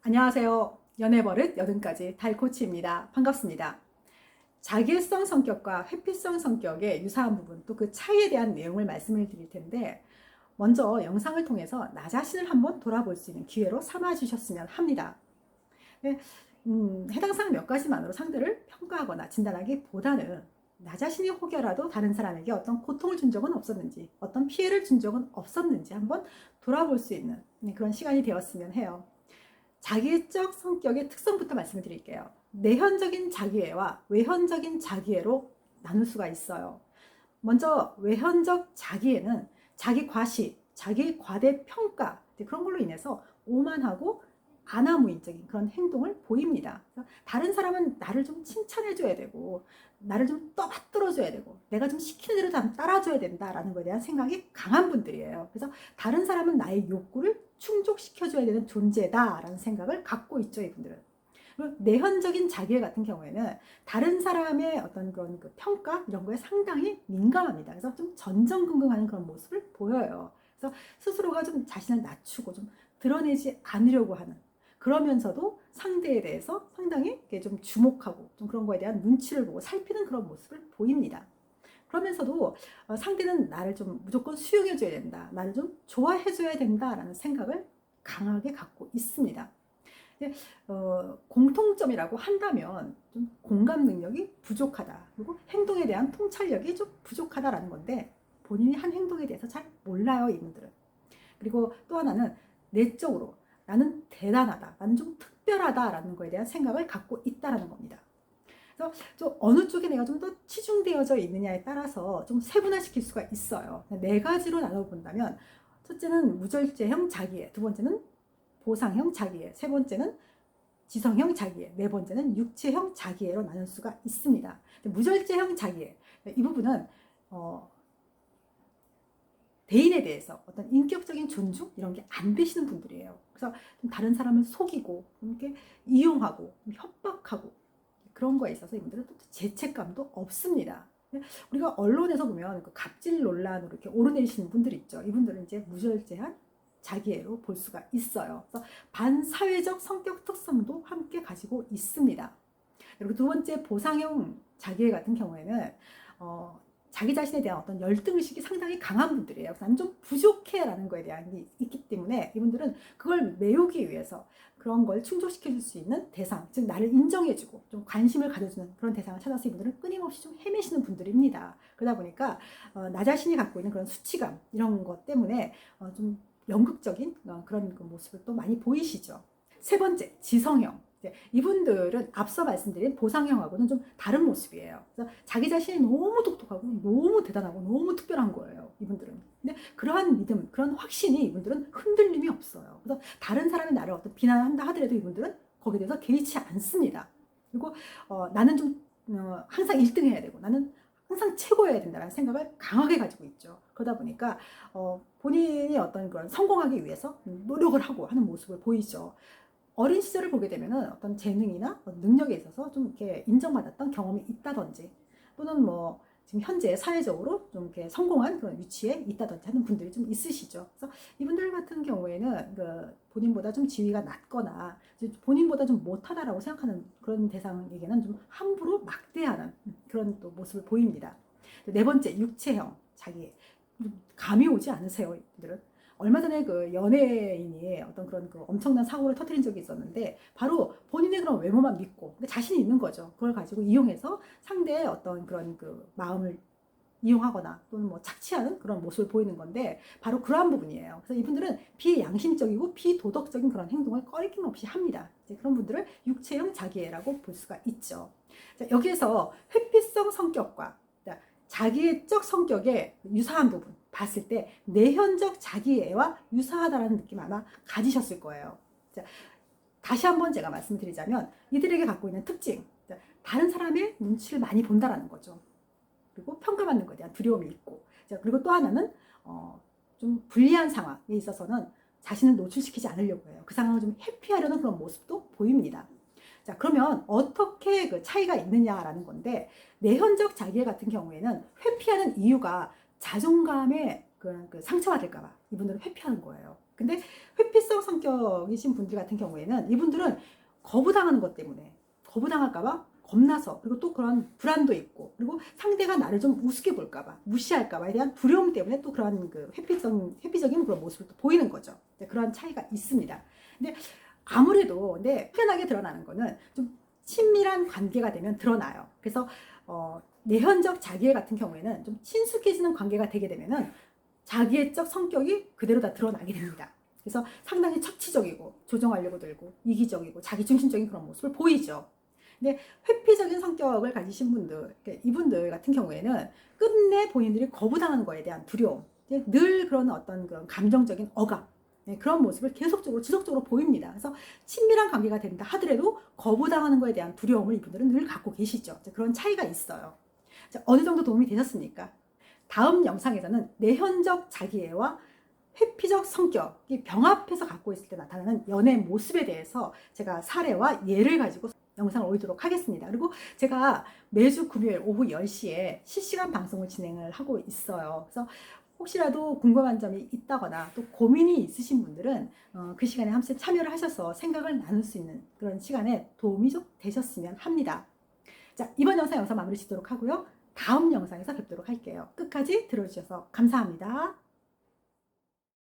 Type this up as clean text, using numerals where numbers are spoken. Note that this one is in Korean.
안녕하세요. 연애버릇 80가지 달코치입니다. 반갑습니다. 자기애성 성격과 회피성 성격의 유사한 부분, 또 그 차이에 대한 내용을 말씀을 드릴 텐데, 먼저 영상을 통해서 나 자신을 한번 돌아볼 수 있는 기회로 삼아 주셨으면 합니다. 네, 해당 사항 몇 가지만으로 상대를 평가하거나 진단하기보다는 나 자신이 혹여라도 다른 사람에게 어떤 고통을 준 적은 없었는지, 어떤 피해를 준 적은 없었는지 한번 돌아볼 수 있는 그런 시간이 되었으면 해요. 자기애적 성격의 특성부터 말씀을 드릴게요. 내현적인 자기애와 외현적인 자기애로 나눌 수가 있어요. 먼저 외현적 자기애는 자기 과시, 자기 과대 평가, 그런 걸로 인해서 오만하고 아나무인적인 그런 행동을 보입니다. 다른 사람은 나를 좀 칭찬해줘야 되고, 나를 좀 떠받들어줘야 되고, 내가 좀 시키는 대로 다 따라줘야 된다라는 것에 대한 생각이 강한 분들이에요. 그래서 다른 사람은 나의 욕구를 충족시켜줘야 되는 존재다라는 생각을 갖고 있죠, 이분들은. 내현적인 자기애 같은 경우에는 다른 사람의 어떤 그런 그 평가 이런 거에 상당히 민감합니다. 그래서 좀 전전긍긍하는 그런 모습을 보여요. 그래서 스스로가 좀 자신을 낮추고 좀 드러내지 않으려고 하는, 그러면서도 상대에 대해서 상당히 좀 주목하고 좀 그런 거에 대한 눈치를 보고 살피는 그런 모습을 보입니다. 그러면서도 상대는 나를 좀 무조건 수용해줘야 된다, 나를 좀 좋아해줘야 된다라는 생각을 강하게 갖고 있습니다. 공통점이라고 한다면 좀 공감 능력이 부족하다, 그리고 행동에 대한 통찰력이 좀 부족하다라는 건데, 본인이 한 행동에 대해서 잘 몰라요, 이분들은. 그리고 또 하나는 내적으로 나는 대단하다, 나는 좀 특별하다라는 거에 대한 생각을 갖고 있다라는 겁니다. 그래서 좀 어느 쪽에 내가 좀 더 치중되어져 있느냐에 따라서 좀 세분화시킬 수가 있어요. 네 가지로 나눠본다면, 첫째는 무절제형 자기애, 두 번째는 보상형 자기애, 세 번째는 지성형 자기애, 네 번째는 육체형 자기애로 나눌 수가 있습니다. 무절제형 자기애, 이 부분은 대인에 대해서 어떤 인격적인 존중 이런 게 안 되시는 분들이에요. 그래서 좀 다른 사람을 속이고 이렇게 이용하고 협박하고 그런 거에 있어서 이분들은 또 죄책감도 없습니다. 우리가 언론에서 보면 그 갑질 논란으로 이렇게 오르내리시는 분들이 있죠. 이분들은 이제 무절제한 자기애로 볼 수가 있어요. 그래서 반사회적 성격 특성도 함께 가지고 있습니다. 그리고 두 번째, 보상형 자기애 같은 경우에는 자기 자신에 대한 어떤 열등의식이 상당히 강한 분들이에요. 나는 좀 부족해라는 거에 대한 게 있기 때문에 이분들은 그걸 메우기 위해서 그런 걸 충족시켜줄 수 있는 대상, 즉 나를 인정해주고 좀 관심을 가져주는 그런 대상을 찾아서 이분들은 끊임없이 좀 헤매시는 분들입니다. 그러다 보니까 나 자신이 갖고 있는 그런 수치감 이런 것 때문에 좀 연극적인 그런 그 모습을 또 많이 보이시죠. 세 번째, 지성형. 이분들은 앞서 말씀드린 보상형하고는 좀 다른 모습이에요. 그래서 자기 자신이 너무 독특하고 너무 대단하고 너무 특별한 거예요, 이분들은. 근데 그러한 믿음, 그런 확신이 이분들은 흔들림이 없어요. 그래서 다른 사람이 나를 어떤 비난한다 하더라도 이분들은 거기에 대해서 개의치 않습니다. 그리고 나는 좀 항상 1등 해야 되고, 나는 항상 최고여야 된다는 생각을 강하게 가지고 있죠. 그러다 보니까 본인이 어떤 그런 성공하기 위해서 노력을 하고 하는 모습을 보이죠. 어린 시절을 보게 되면은 어떤 재능이나 능력에 있어서 좀 이렇게 인정받았던 경험이 있다든지, 또는 뭐 지금 현재 사회적으로 좀 이렇게 성공한 그런 위치에 있다든지 하는 분들이 좀 있으시죠. 그래서 이분들 같은 경우에는 그 본인보다 좀 지위가 낮거나 본인보다 좀 못하다라고 생각하는 그런 대상에게는 좀 함부로 막대하는 그런 또 모습을 보입니다. 네 번째, 육체형 자기, 감이 오지 않으세요, 이분들은? 얼마 전에 그 연예인이 어떤 그런 그 엄청난 사고를 터뜨린 적이 있었는데, 바로 본인의 그런 외모만 믿고 자신이 있는 거죠. 그걸 가지고 이용해서 상대의 어떤 그런 그 마음을 이용하거나 또는 뭐 착취하는 그런 모습을 보이는 건데, 바로 그러한 부분이에요. 그래서 이분들은 비양심적이고 비도덕적인 그런 행동을 꺼리낌없이 합니다. 이제 그런 분들을 육체형 자기애라고 볼 수가 있죠. 자, 여기에서 회피성 성격과 자기애적 성격의 유사한 부분 봤을 때 내현적 자기애와 유사하다라는 느낌 아마 가지셨을 거예요. 자, 다시 한번 제가 말씀드리자면, 이들에게 갖고 있는 특징, 다른 사람의 눈치를 많이 본다라는 거죠. 그리고 평가받는 것에 대한 두려움이 있고, 그리고 또 하나는 좀 불리한 상황에 있어서는 자신을 노출시키지 않으려고 해요. 그 상황을 좀 회피하려는 그런 모습도 보입니다. 자, 그러면 어떻게 그 차이가 있느냐라는 건데, 내현적 자기애 같은 경우에는 회피하는 이유가 자존감의 그 상처가 될까봐 이분들은 회피하는 거예요. 근데 회피성 성격이신 분들 같은 경우에는 이분들은 거부당하는 것 때문에 거부당할까봐 겁나서, 그리고 또 그런 불안도 있고, 그리고 상대가 나를 좀 우습게 볼까봐, 무시할까봐에 대한 두려움 때문에 또 그런 그 회피적인 그런 모습을 또 보이는 거죠. 그런 차이가 있습니다. 근데 아무래도 근데 편하게 드러나는 거는 좀 친밀한 관계가 되면 드러나요. 그래서 내현적 자기애 같은 경우에는 좀 친숙해지는 관계가 되게 되면은 자기애적 성격이 그대로 다 드러나게 됩니다. 그래서 상당히 착취적이고 조정하려고 들고 이기적이고 자기중심적인 그런 모습을 보이죠. 근데 회피적인 성격을 가지신 분들, 이분들 같은 경우에는 끝내 본인들이 거부당하는 거에 대한 두려움, 늘 그런 어떤 그런 감정적인 억압, 그런 모습을 계속적으로 지속적으로 보입니다. 그래서 친밀한 관계가 된다 하더라도 거부당하는 거에 대한 두려움을 이분들은 늘 갖고 계시죠. 그런 차이가 있어요. 자, 어느 정도 도움이 되셨습니까? 다음 영상에서는 내현적 자기애와 회피적 성격이 병합해서 갖고 있을 때 나타나는 연애 모습에 대해서 제가 사례와 예를 가지고 영상을 올리도록 하겠습니다. 그리고 제가 매주 금요일 오후 10시에 실시간 방송을 진행을 하고 있어요. 그래서 혹시라도 궁금한 점이 있다거나 또 고민이 있으신 분들은 그 시간에 함께 참여를 하셔서 생각을 나눌 수 있는 그런 시간에 도움이 좀 되셨으면 합니다. 자, 이번 영상 마무리 짓도록 하고요. 다음 영상에서 뵙도록 할게요. 끝까지 들어주셔서 감사합니다.